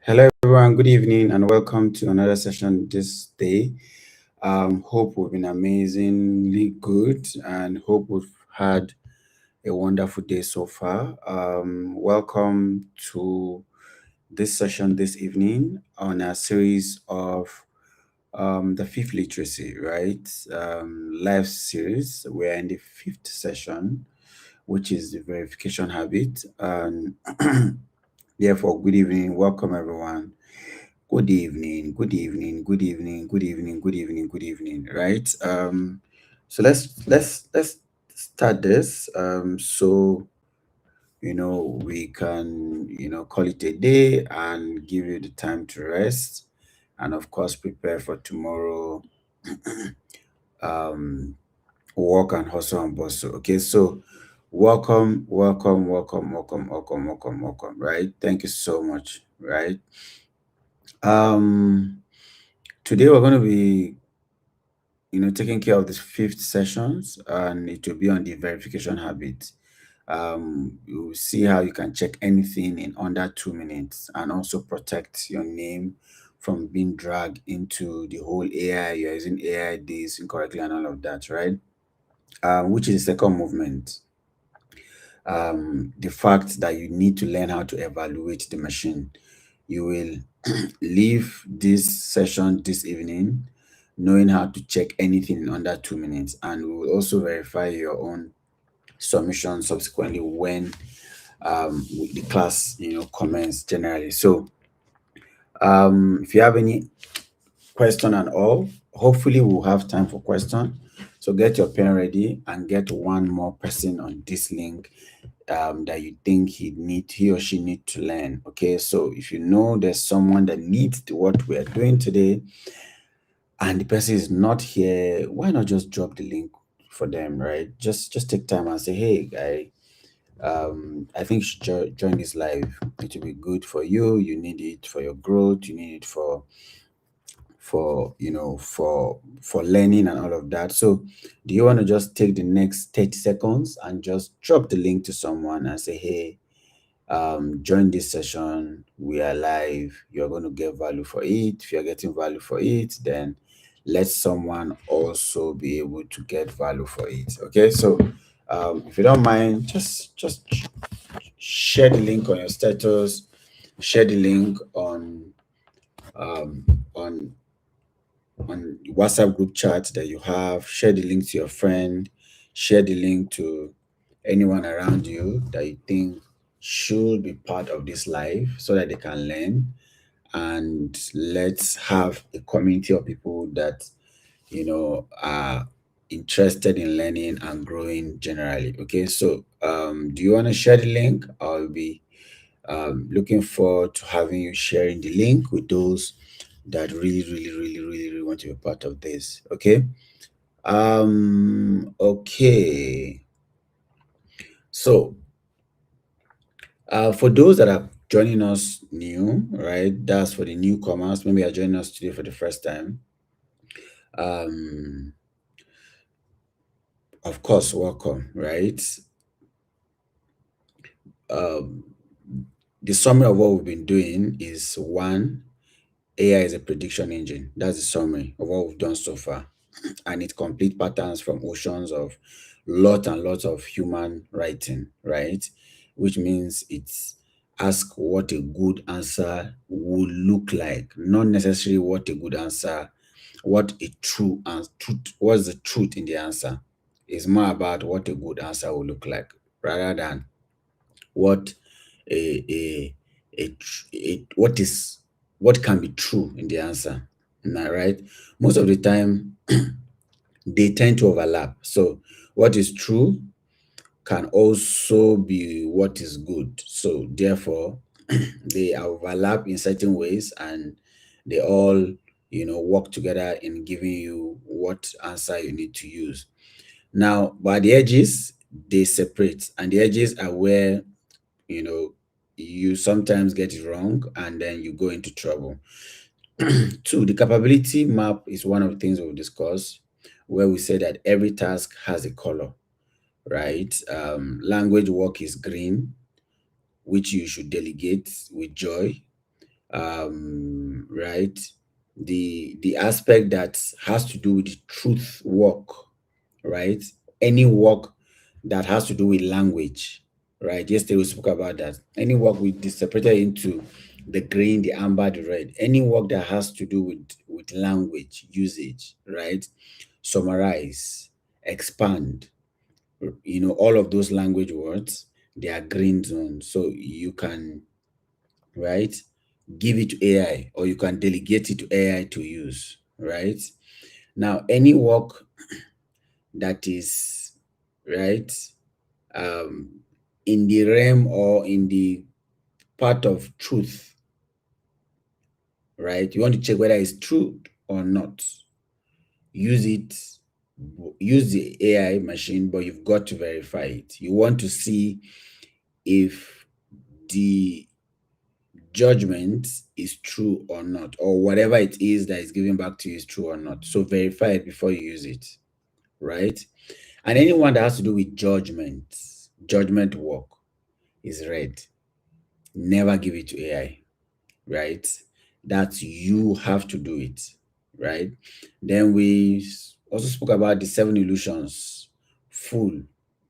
Hello, everyone. Good evening, and welcome to another session this day. Hope we've been amazingly good, and hope we've had a wonderful day so far. Welcome to this session this evening on a series of the fifth literacy, right? Live series. We're in the fifth session, which is the verification habit. And therefore, good evening. Welcome, everyone. Good evening, good evening, good evening, good evening, good evening, good evening, right? So let's start this. So we can call it a day and give you the time to rest, and of course prepare for tomorrow. um, Work and hustle and bustle. Okay, so welcome, welcome, welcome, welcome, welcome, welcome, welcome. Right? Thank you so much. Right. Um, Today we're going to be taking care of the fifth sessions, and it will be on the verification habit. You will see how you can check anything in under 2 minutes and also protect your name from being dragged into the whole AI. You're using AI this incorrectly and all of that, right? Which is the second movement. The fact that you need to learn how to evaluate the machine. You will leave this session this evening knowing how to check anything in under 2 minutes, and we will also verify your own submission subsequently when the class commence generally. So if you have any question and all, hopefully we'll have time for question. So get your pen ready and get one more person on this link that you think he or she need to learn. Okay, so if you know there's someone that needs what we're doing today and the person is not here, why not just drop the link for them, right? Just take time and say, hey guy, I think you should join this live. It will be good for you. You need it for your growth. You need it for learning and all of that. So do you want to just take the next 30 seconds and just drop the link to someone and say, hey, join this session, we are live, you're going to get value for it. If you're getting value for it, then let someone also be able to get value for it. Okay, so if you don't mind, just share the link on your status, share the link um, on on WhatsApp group chat that you have, share the link to your friend, share the link to anyone around you that you think should be part of this life so that they can learn. And let's have a community of people that are interested in learning and growing generally. Okay, so do you want to share the link? I'll be looking forward to having you sharing the link with those that really, really, really, really, really want to be part of this. Okay. Okay. So, for those that are joining us new, right? That's for the newcomers. Maybe are joining us today for the first time. Um, of course, welcome, right? Um, the summary of what we've been doing is one, AI is a prediction engine. That's the summary of what we've done so far. And it complete patterns from oceans of lot and lots of human writing, right? Which means it's ask what a good answer would look like, not necessarily what a good answer, what a true and truth, what's the truth in the answer. It's more about what a good answer will look like rather than what a, what is what can be true in the answer. Am I right? Most of the time they tend to overlap. So what is true can also be what is good. So therefore, they overlap in certain ways, and they all work together in giving you what answer you need to use. Now, by the edges, they separate, and the edges are where you know you sometimes get it wrong, and then you go into trouble. Two, the capability map is one of the things we'll discuss, where we say that every task has a color, right? Language work is green, which you should delegate with joy. right? The aspect that has to do with the truth work, right? Any work that has to do with language, right? Yesterday we spoke about that. Any work we separated into the green, the amber, the red. Any work that has to do with language usage, right? Summarize, expand, all of those language words, they are green zones. So you can, right, give it to AI, or you can delegate it to AI to use, right? Now, any work that is, right, um, in the realm or in the part of truth, right? You want to check whether it's true or not. Use it, use the AI machine, but you've got to verify it. You want to see if the judgment is true or not, or whatever it is that is given back to you is true or not. So verify it before you use it, right? And anyone that has to do with judgment work is red. Never give it to AI, right? That you have to do it, right? Then we also spoke about the seven illusions, full,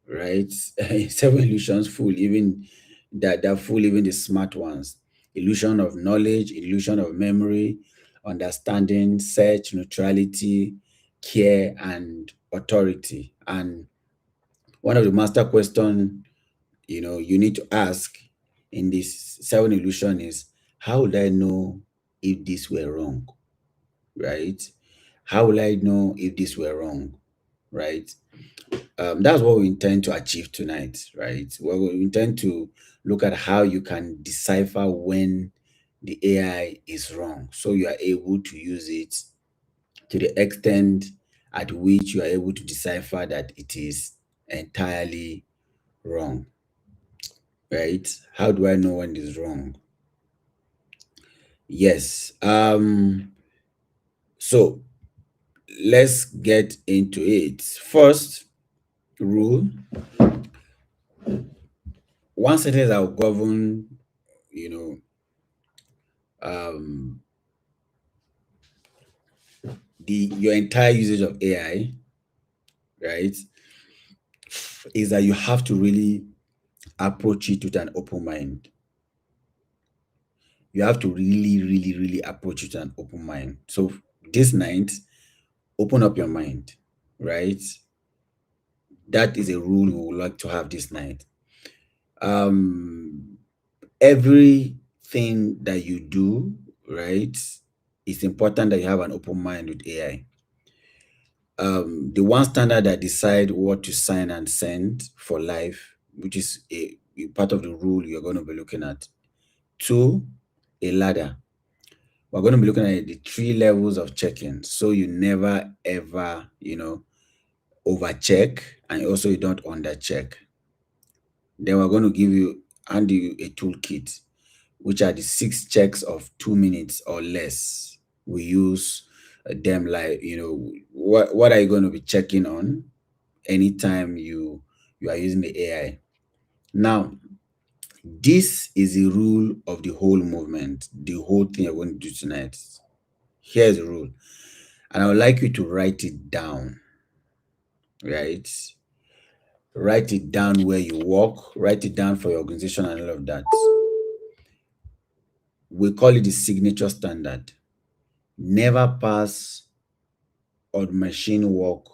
right? Seven illusions, full, even that full, even the smart ones. Illusion of knowledge, illusion of memory, understanding, search, neutrality, care, and authority. And one of the master question, you need to ask in this seven illusion is, how would I know if this were wrong, right? How will I know if this were wrong, right? That's what we intend to achieve tonight, right? Well, we intend to look at how you can decipher when the AI is wrong, so you are able to use it to the extent at which you are able to decipher that it is entirely wrong, right? How do I know when it is wrong? Yes. So let's get into it. First rule, one sentence that will govern, you know, um, your entire usage of AI, right, is that you have to really approach it with an open mind. You have to really, really, really approach it with an open mind. So this night, open up your mind, right? That is a rule we would like to have this night. Um, Everything that you do, right, it's important that you have an open mind with AI. The one standard that decide what to sign and send for life, which is a part of the rule you're going to be looking at. Two, a ladder. We're going to be looking at the three levels of checking, so you never ever, overcheck, and also you don't undercheck. Then we're going to hand you a toolkit, which are the 6 checks of 2 minutes or less. We use them, like, what are you going to be checking on anytime you are using the AI. Now, this is the rule of the whole movement, the whole thing you're going to do tonight. Here's the rule, and I would like you to write it down, right? Write it down where you work, write it down for your organization and all of that. We call it the signature standard. Never pass on machine work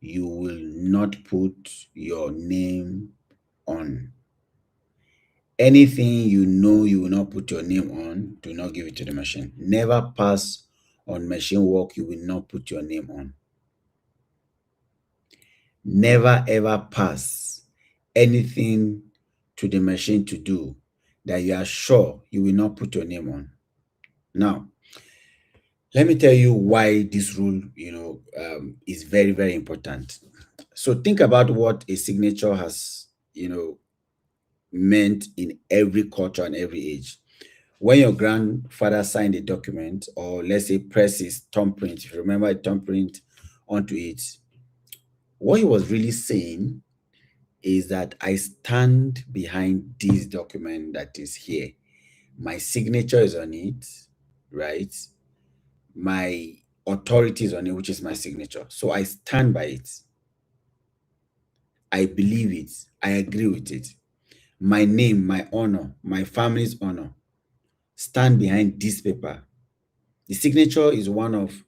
you will not put your name on. Anything you know you will not put your name on, do not give it to the machine. Never pass on machine work you will not put your name on. Never ever pass anything to the machine to do that you are sure you will not put your name on. Now, let me tell you why this rule, is very, very important. So think about what a signature has, meant in every culture and every age. When your grandfather signed a document, or let's say press his thumbprint, if you remember a thumbprint onto it, what he was really saying is that I stand behind this document that is here. my signature is on it, right? My authority is on it, which is my signature. So I stand by it. I believe it. I agree with it. My name, my honor, my family's honor stand behind this paper. The signature is one of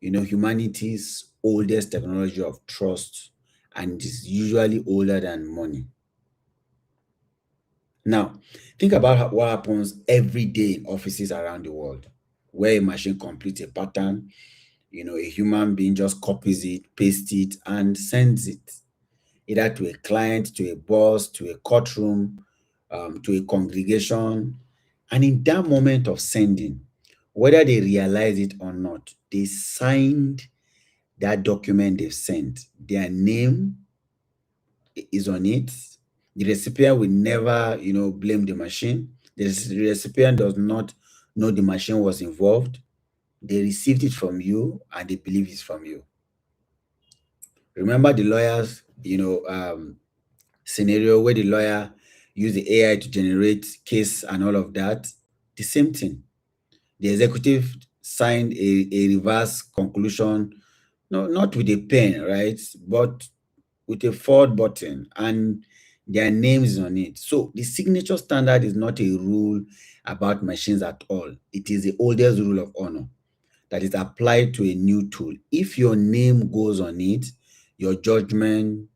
humanity's oldest technology of trust, and is usually older than money. Now, think about what happens every day in offices around the world, where a machine completes a pattern, a human being just copies it, pastes it, and sends it either to a client, to a boss, to a courtroom, to a congregation. And in that moment of sending, whether they realize it or not, they signed that document they've sent. Their name is on it. The recipient will never, blame the machine. The recipient does not know the machine was involved. They received it from you and they believe it's from you. Remember the lawyers, scenario where the lawyer used the AI to generate case and all of that? The same thing. The executive signed a reverse conclusion, no, not with a pen, right? But with a forward button and their names on it. So the signature standard is not a rule about machines at all. It is the oldest rule of honor that is applied to a new tool. If your name goes on it, your judgment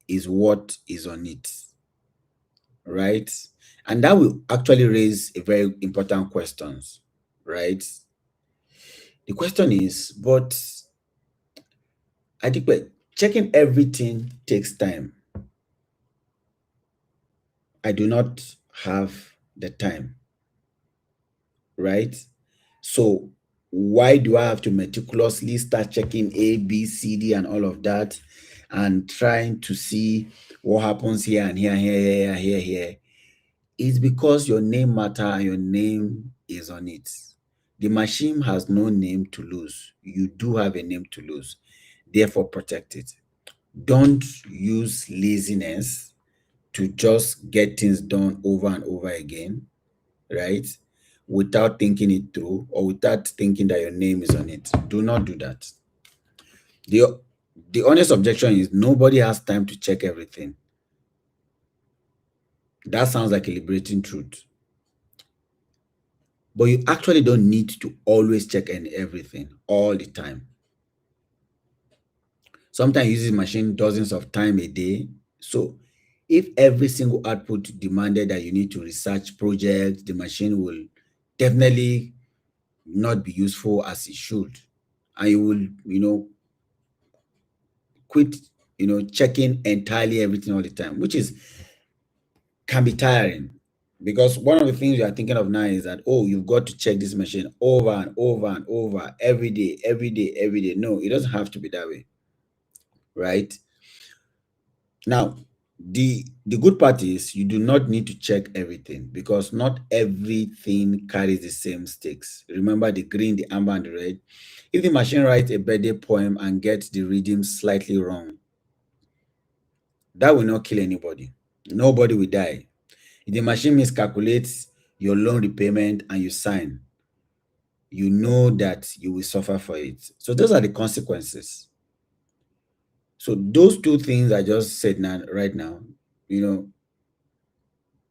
is what is on it, right? And that will actually raise a very important questions, right? The question is, but I think checking everything takes time. I do not have the time, right? So why do I have to meticulously start checking A, B, C, D, and all of that, and trying to see what happens here and here, here, here, here, here? It's because your name matter and your name is on it. The machine has no name to lose. You do have a name to lose. Therefore, protect it. Don't use laziness to just get things done over and over again, right? Without thinking it through or without thinking that your name is on it. Do not do that. The, the honest objection is nobody has time to check everything. That sounds like a liberating truth. But you actually don't need to always check everything all the time. Sometimes you use the machine dozens of times a day. So if every single output demanded that you need to research projects, the machine will definitely not be useful as it should. And you will, quit, checking entirely everything all the time, which is can be tiring. Because one of the things you are thinking of now is that, oh, you've got to check this machine over and over and over every day, every day, every day. No, it doesn't have to be that way, right? Now, the good part is you do not need to check everything because not everything carries the same stakes. Remember the green, the amber, and the red. If the machine writes a birthday poem and gets the rhythm slightly wrong, that will not kill anybody. Nobody will die. If the machine miscalculates your loan repayment and you sign, you know that you will suffer for it. So those are the consequences. So those two things I just said now, right now, you know,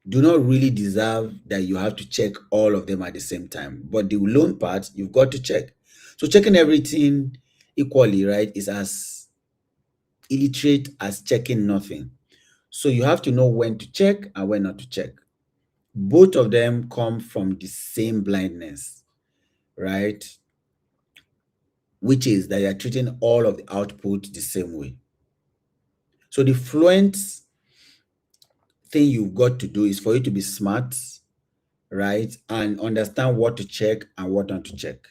do not really deserve that you have to check all of them at the same time. But the loan part, you've got to check. So checking everything equally, right, is as illiterate as checking nothing. So you have to know when to check and when not to check. Both of them come from the same blindness, right? Which is that you're treating all of the output the same way. So the fluent thing you've got to do is for you to be smart, right? And understand what to check and what not to check.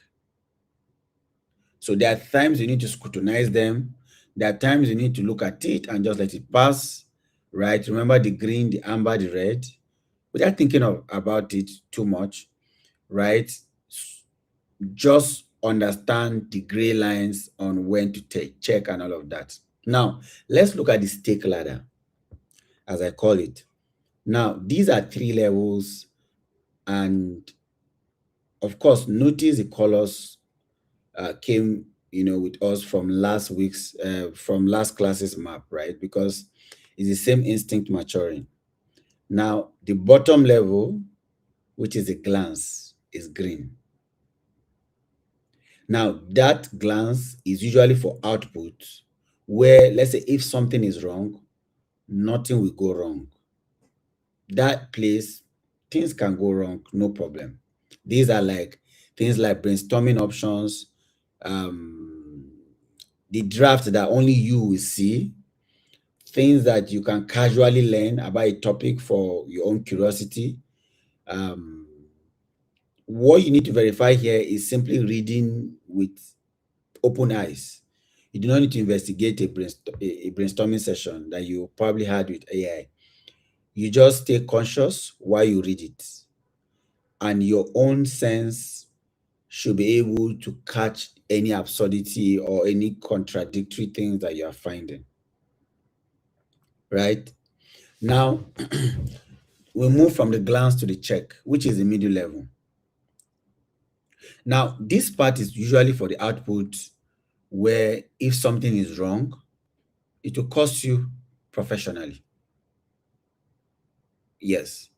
So there are times you need to scrutinize them. There are times you need to look at it and just let it pass, right? Remember the green, the amber, the red, without thinking about it too much, right? Just understand the gray lines on when to take check and all of that. Now, let's look at the stake ladder, as I call it. Now, these are three levels And of course, notice the colors came, with us from from last class's map, right? Because it's the same instinct maturing. Now, the bottom level, which is a glance, is green. Now, that glance is usually for output, where, let's say, if something is wrong, nothing will go wrong. That place, things can go wrong, no problem. These are like things like brainstorming options, um, the draft that only you will see, things that you can casually learn about a topic for your own curiosity. Um, what you need to verify here is simply reading with open eyes. You do not need to investigate a brainstorming session that you probably had with AI. You just stay conscious while you read it, and your own sense should be able to catch any absurdity or any contradictory things that you are finding, right? Now, we move from the glance to the check, which is the middle level. Now, this part is usually for the output where if something is wrong, it will cost you professionally. Yes.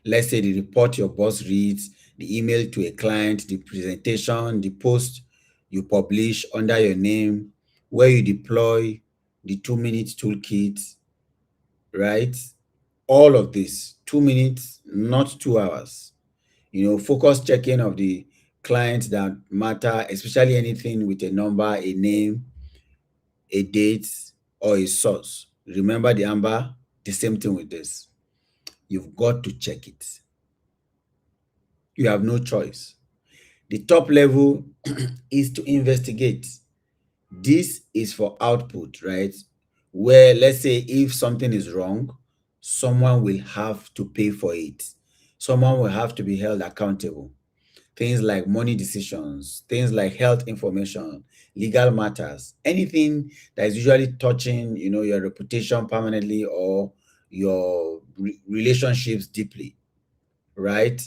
Let's say the report your boss reads, the email to a client, the presentation, the post you publish under your name, where you deploy the 2 minute toolkit, right? All of this, 2 minutes, not 2 hours. Focus checking of the clients that matter, especially anything with a number, a name, a date, or a source. Remember the amber, the same thing with this. You've got to check it. You have no choice. The top level is to investigate. This is for output, right? Where, let's say, if something is wrong, someone will have to pay for it. Someone will have to be held accountable. Things like money decisions, things like health information, legal matters, anything that is usually touching, your reputation permanently or your relationships deeply, right?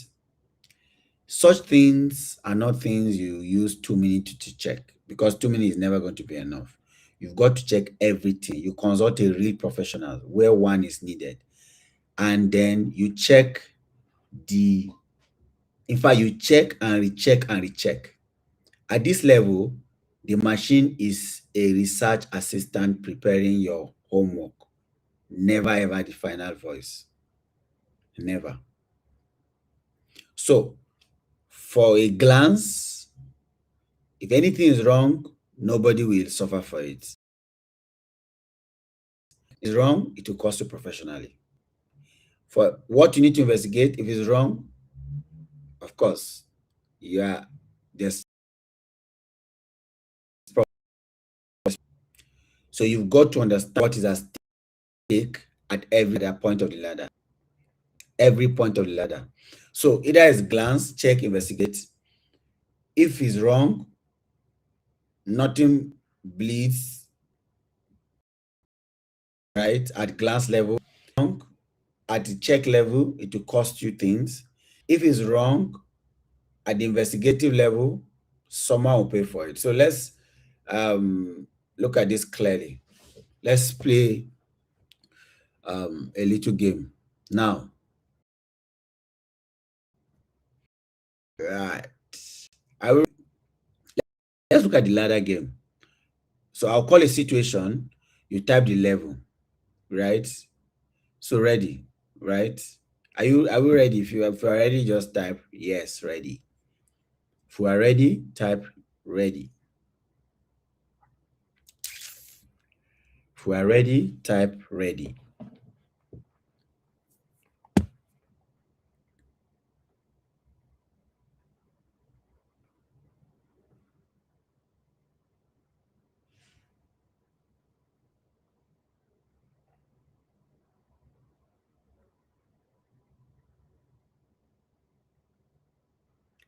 Such things are not things you use 2 minutes to check, because 2 minutes is never going to be enough. You've got to check everything. You consult a real professional where one is needed. And then you check the, in fact, you check and recheck and recheck. At this level, the machine is a research assistant preparing your homework. Never ever the final voice. Never. So, for a glance, if anything is wrong, nobody will suffer for it. It's wrong, it will cost you professionally. For what you need to investigate, if it's wrong, of course, yeah, there's, so you've got to understand what is at stake at every other point of the ladder. Every point of the ladder. So either is glance, check, investigate. If it's wrong, nothing bleeds, right? At glance level, wrong. At the check level, it will cost you things. If it's wrong, at the investigative level, someone will pay for it. So let's look at this clearly. Let's play a little game. Now, right. I will, let's look at the ladder game. So I'll call a situation, you type the level, right? So ready, right? Are we ready? If you are ready, just type yes, ready. If we are ready, type ready. If we are ready, type ready.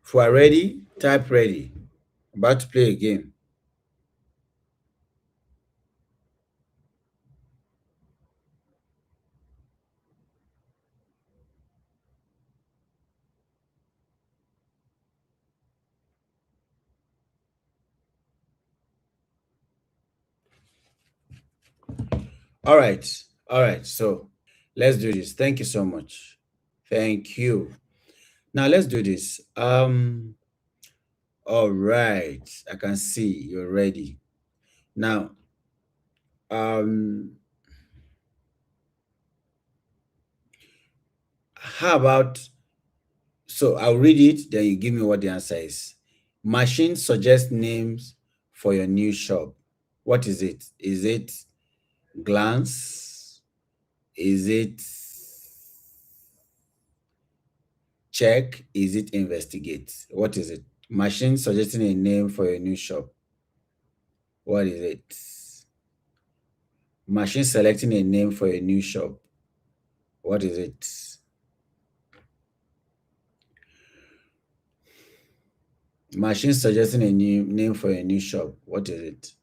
If we are ready, type ready. About to play a game. All right. All right. So let's do this. Thank you so much. Thank you. Now let's do this. All right. I can see you're ready. Now, um, how about, so I'll read it, then you give me what the answer is. Machine suggests names for your new shop. What is it? Is it glance? Is it check? Is it investigate? What is it? Machine suggesting a name for your new shop. What is it? Machine selecting a name for a new shop. What is it? Machine suggesting a new name for a new shop. What is it?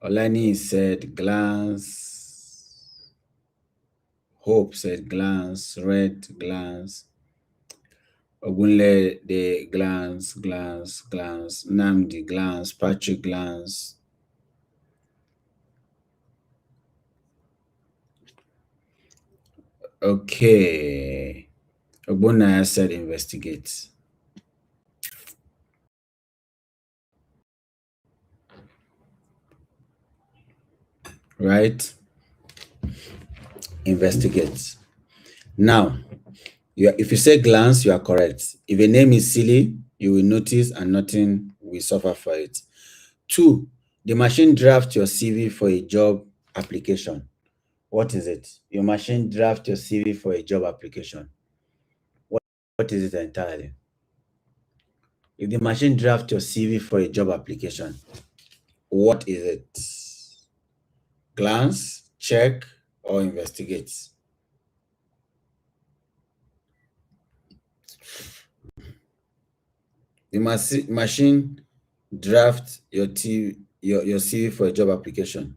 Olani said glance. Hope said glance. Red glance. Ogunle de glance, glance, glance. Namdi glance. Patrick glance. Okay. Ogbonnaya said investigate. Right? Investigate. Now, if you say glance, you are correct. If a name is silly, you will notice and nothing will suffer for it. Two, the machine draft your CV for a job application. What is it? Your machine draft your CV for a job application. What is it entirely? If the machine draft your CV for a job application, what is it? Glance, check, or investigate? The machine draft your CV for a job application.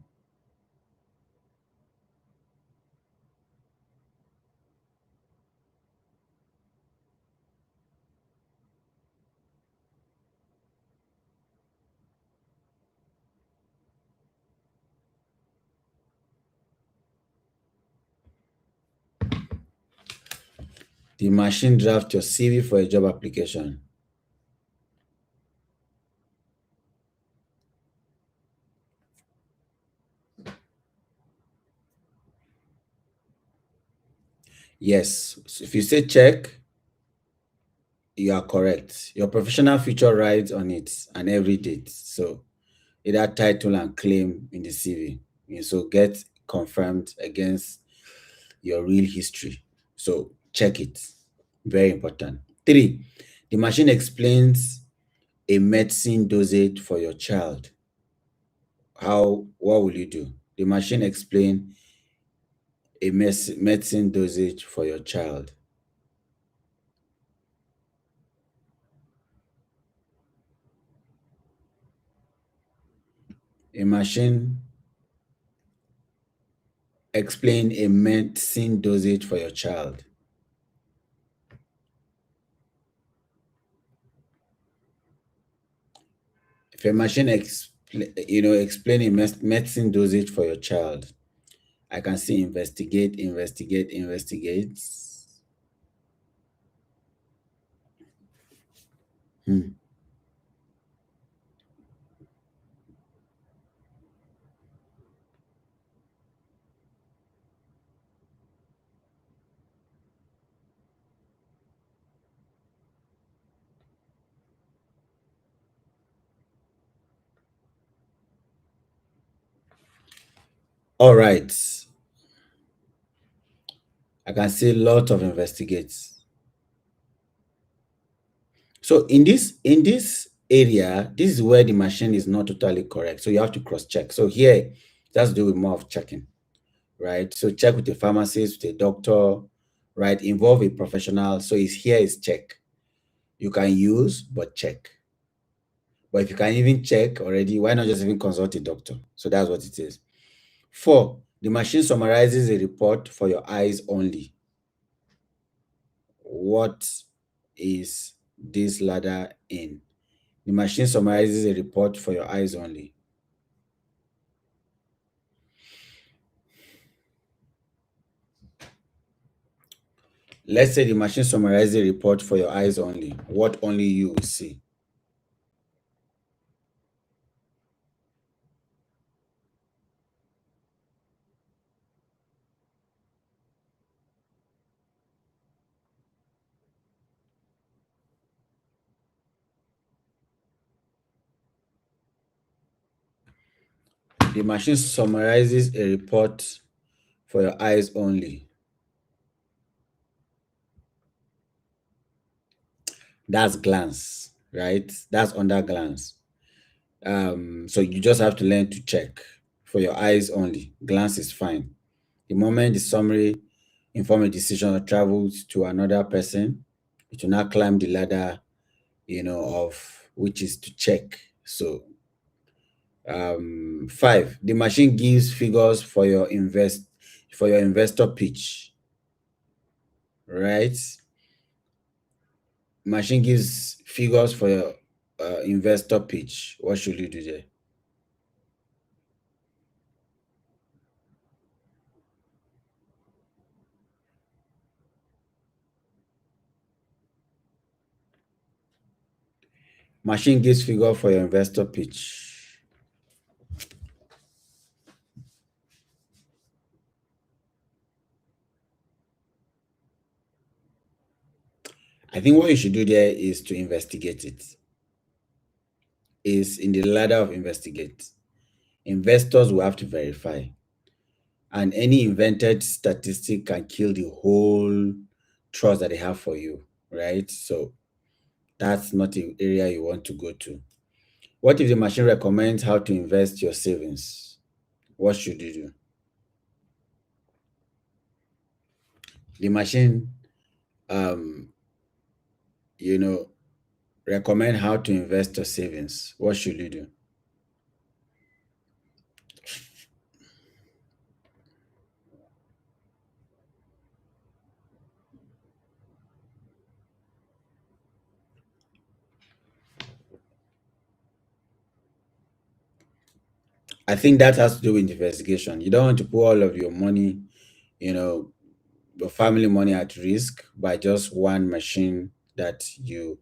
The machine draft your CV for a job application. Yes. So if you say check, you are correct. Your professional feature rides on it and every date. So either title and claim in the CV. So get confirmed against your real history. So check it. Very important. Three, the machine explains a medicine dosage for your child. What will you do? The machine explain a medicine dosage for your child. A machine explain a medicine dosage for your child. If a machine explain a medicine dosage for your child, I can see investigate, investigate, investigate. Hmm. All right. I can see a lot of investigates. So in this area, this is where the machine is not totally correct. So you have to cross check. So here, that's do with more of checking, right? So check with the pharmacist, with a doctor, right? Involve a professional. So it's here is check. You can use, but check. But if you can even check already, why not just even consult a doctor? So that's what it is. Four, the machine summarizes a report for your eyes only. What is this ladder in? The machine summarizes a report for your eyes only. Let's say the machine summarizes a report for your eyes only. What only you will see. The machine summarizes a report for your eyes only. That's glance, right? That's under glance. So you just have to learn to check for your eyes only. Glance is fine. The moment the summary inform a decision or travels to another person, it will now climb the ladder, of which is to check. So, five, the machine gives figures for your investor pitch, right? Machine gives figures for your investor pitch. What should you do there? Machine gives figure for your investor pitch. I think what you should do there is to investigate it. Is in the ladder of investigate. Investors will have to verify, and any invented statistic can kill the whole trust that they have for you, right? So that's not the area you want to go to. What if the machine recommends how to invest your savings? What should you do? The machine, um, you know, recommend how to invest your savings. What should you do? I think that has to do with investigation. You don't want to put all of your money, you know, your family money at risk by just one machine that you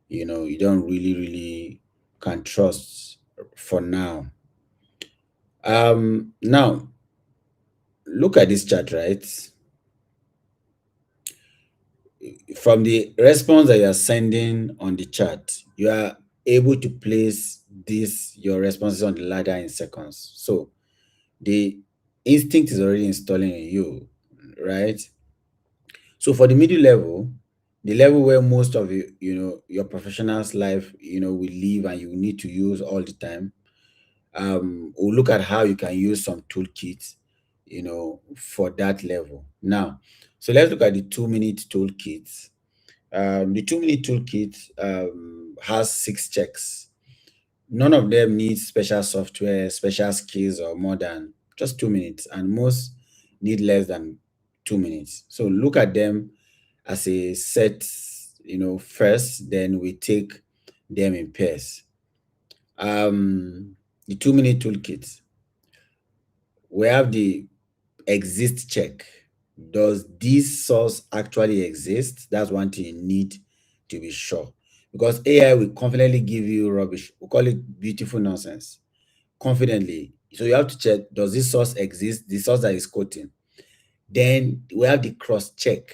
don't really can trust for now. Now look at this chart, right? From the response that you are sending on the chart, you are able to place this your responses on the ladder in seconds. So the instinct is already installing in you, right? So for the middle level, the level where most of your professional's life, will live and you need to use all the time, we'll look at how you can use some toolkits, for that level. Now, so let's look at the 2 minute toolkit. The 2 minute toolkit has 6 checks. None of them need special software, special skills, or more than just 2 minutes, and most need less than 2 minutes. So look at them as a set, first, then we take them in pairs. The 2 minute toolkit, we have the exist check. Does this source actually exist? That's one thing you need to be sure. Because AI will confidently give you rubbish. We call it beautiful nonsense. Confidently. So you have to check, does this source exist? The source that is quoting. Then we have the cross check,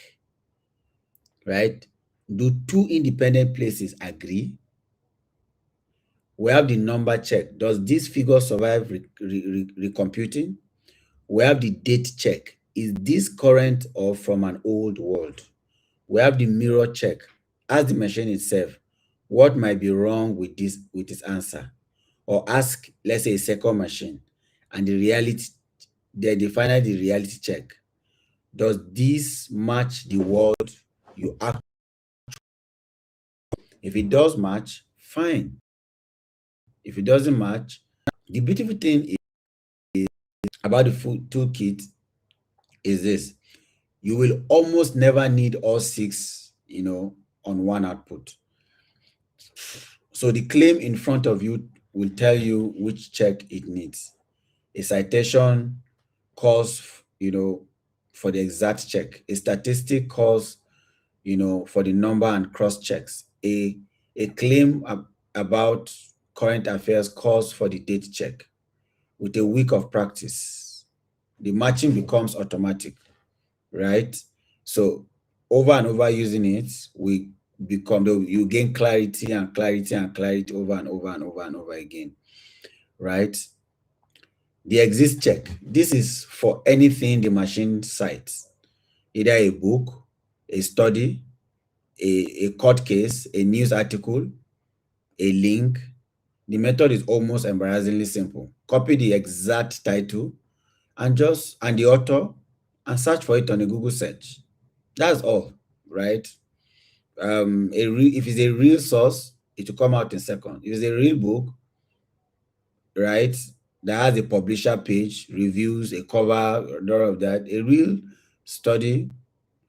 right? Do two independent places agree? We have the number check. Does this figure survive recomputing? We have the date check. Is this current or from an old world? We have the mirror check. Ask the machine itself, what might be wrong with this answer? Or ask, let's say, a second machine, and the reality, then they finally the reality check. Does this match the world you act? If it does match, fine. If it doesn't match, the beautiful thing about the full toolkit is this: you will almost never need all six, on one output. So the claim in front of you will tell you which check it needs. A citation calls, for the exact check. A statistic calls, for the number and cross checks. A claim about current affairs calls for the date check. With a week of practice, the matching becomes automatic, right? So over and over using it, you gain clarity and clarity and clarity over and over and over and over again, right? The exist check. This is for anything the machine cites, either a book, a study, a court case, a news article, a link. The method is almost embarrassingly simple. Copy the exact title and the author and search for it on a Google search. That's all, right? If it's a real source, it will come out in seconds. If it's a real book, right, that has a publisher page, reviews, a cover, all of that, a real study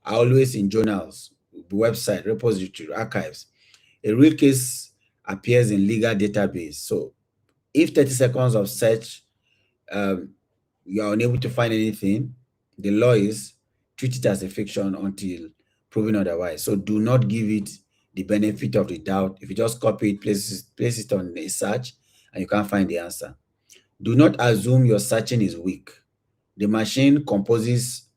are always in journals, website, repository, archives. A real case appears in legal database. So if 30 seconds of search, um, you are unable to find anything, the law is treat it as a fiction until proven otherwise. So do not give it the benefit of the doubt. If you just copy it, place it on a search, and you can't find the answer. Do not assume your searching is weak. The machine composes,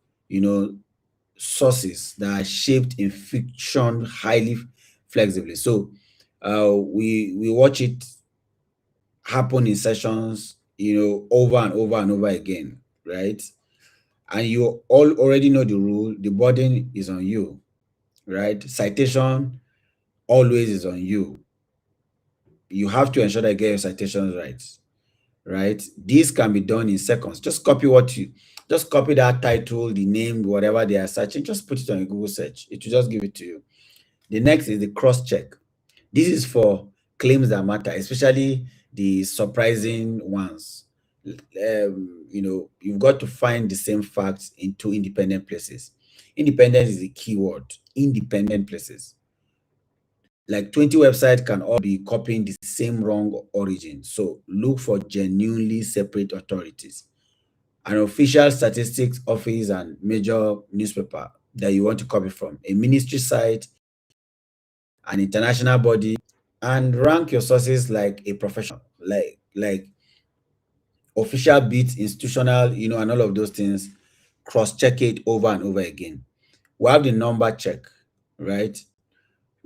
sources that are shaped in fiction highly flexibly. So we watch it happen in sessions, over and over and over again, right? And you all already know the rule. The burden is on you, right? Citation always is on you. You have to ensure that you get your citations right, right? This can be done in seconds. Just copy that title, the name, whatever they are searching, just put it on a Google search. It will just give it to you. The next is the cross check. This is for claims that matter, especially the surprising ones. You've got to find the same facts in two independent places. Independent is the key word. Independent places. Like 20 websites can all be copying the same wrong origin. So look for genuinely separate authorities. An official statistics office and major newspaper that you want to copy from, a ministry site, an international body, and rank your sources like a professional, like official bits, institutional, and all of those things. Cross-check it over and over again. We have the number check, right?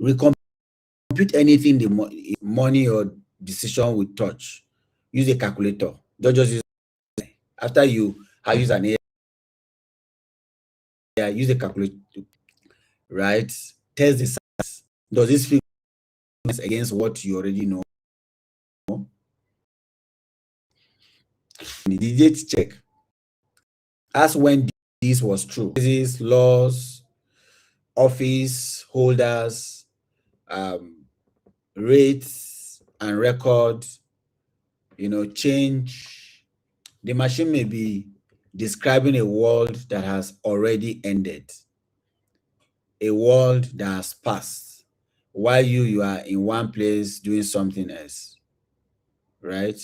Recompute anything the money or decision we touch. Use a calculator. Don't just use after you have used an AI, use a calculator, right? Test the size. Does this fit against what you already know? The date check. Ask when this was true. This laws, office holders, rates and record, change. The machine may be describing a world that has already ended, a world that has passed, while you are in one place doing something else, right?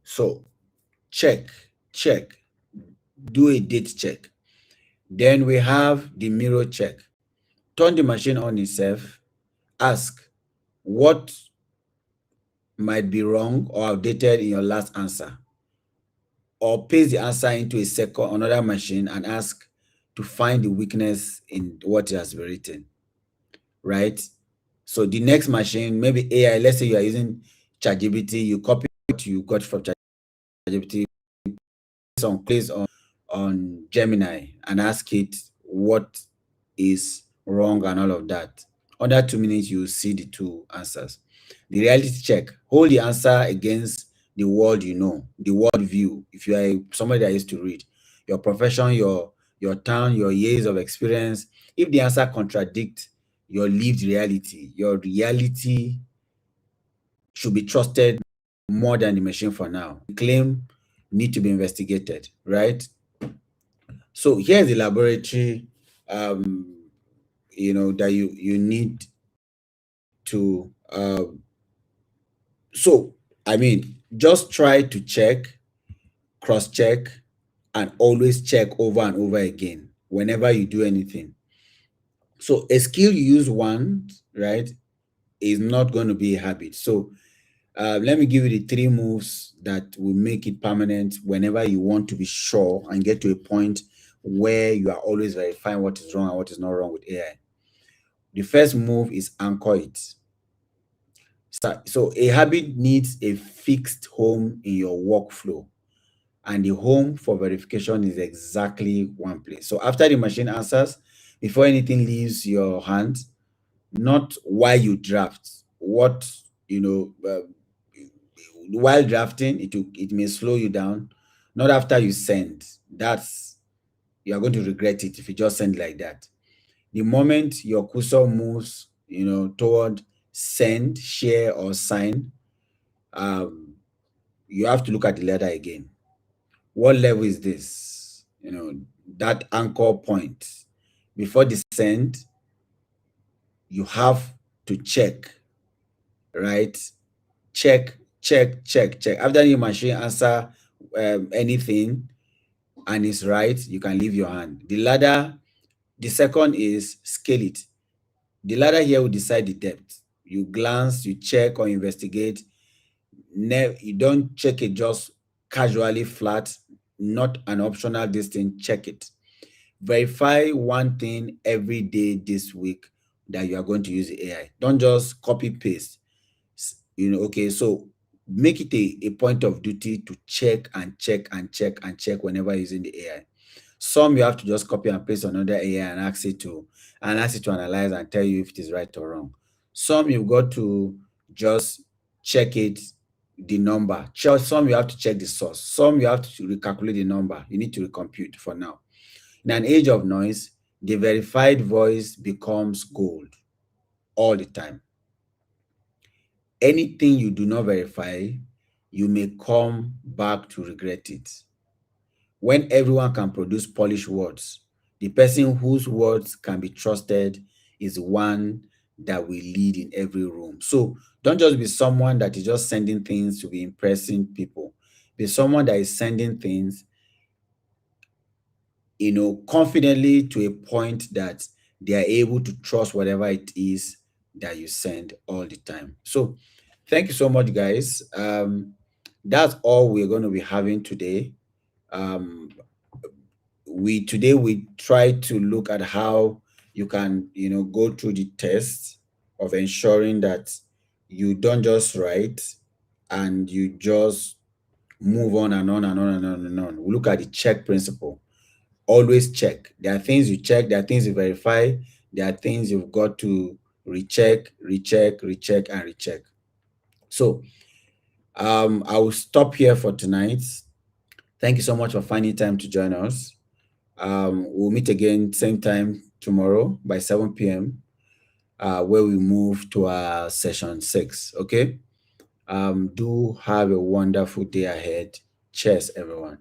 So check, check, do a date check. Then we have the mirror check. Turn the machine on itself, ask what might be wrong or outdated in your last answer, or paste the answer into another machine and ask to find the weakness in what it has been written, right? So the next machine, maybe AI, let's say you are using ChatGPT, you copy what you got from ChatGPT, place on Gemini and ask it what is wrong and all of that. Under 2 minutes, you will see the two answers. The reality check, hold the answer against the world the world view. If you are somebody that used to read, your profession, your town, your years of experience, if the answer contradicts your lived reality, your reality should be trusted more than the machine for now. The claim need to be investigated, right? So here's the laboratory that you need to So, I mean, just try to check, cross check, and always check over and over again whenever you do anything. So, a skill you use once, right, is not going to be a habit. So, let me give you the three moves that will make it permanent whenever you want to be sure and get to a point where you are always verifying what is wrong and what is not wrong with AI. The first move is anchor it. So a habit needs a fixed home in your workflow, and the home for verification is exactly one place. So after the machine answers, before anything leaves your hands, not while you draft, what you know, while drafting, it may slow you down. Not after you send. That's You are going to regret it if you just send like that. The moment your cursor moves, toward send, share, or sign, um, you have to look at the letter again. What level is this? That anchor point. Before the send, you have to check, right? Check, check, check, check. After your machine answer anything and it's right, you can leave your hand. The second is scale it. The ladder here will decide the depth. You glance, you check or investigate. You don't check it just casually flat, not an optional distance, check it. Verify one thing every day this week that you are going to use the AI. Don't just copy paste. Okay, so make it a point of duty to check and check and check and check whenever using the AI. Some you have to just copy and paste on another AI and ask it to analyze and tell you if it is right or wrong. Some you've got to just check it, the number. Some you have to check the source. Some you have to recalculate the number. You need to recompute for now. In an age of noise, the verified voice becomes gold all the time. Anything you do not verify, you may come back to regret it. When everyone can produce polished words, the person whose words can be trusted is one that will lead in every room. So don't just be someone that is just sending things to be impressing people. Be someone that is sending things, confidently to a point that they are able to trust whatever it is that you send all the time. So thank you so much, guys. That's all we're going to be having today. Um, we try to look at how you can go through the test of ensuring that you don't just write and you just move on and on and on and on and on. We look at the check principle. Always check. There are things you check, there are things you verify, there are things you've got to recheck, recheck, recheck, and recheck. So I will stop here for tonight. Thank you so much for finding time to join us. We'll meet again same time tomorrow by 7 p.m. Where we move to our session 6. Okay. Do have a wonderful day ahead. Cheers, everyone.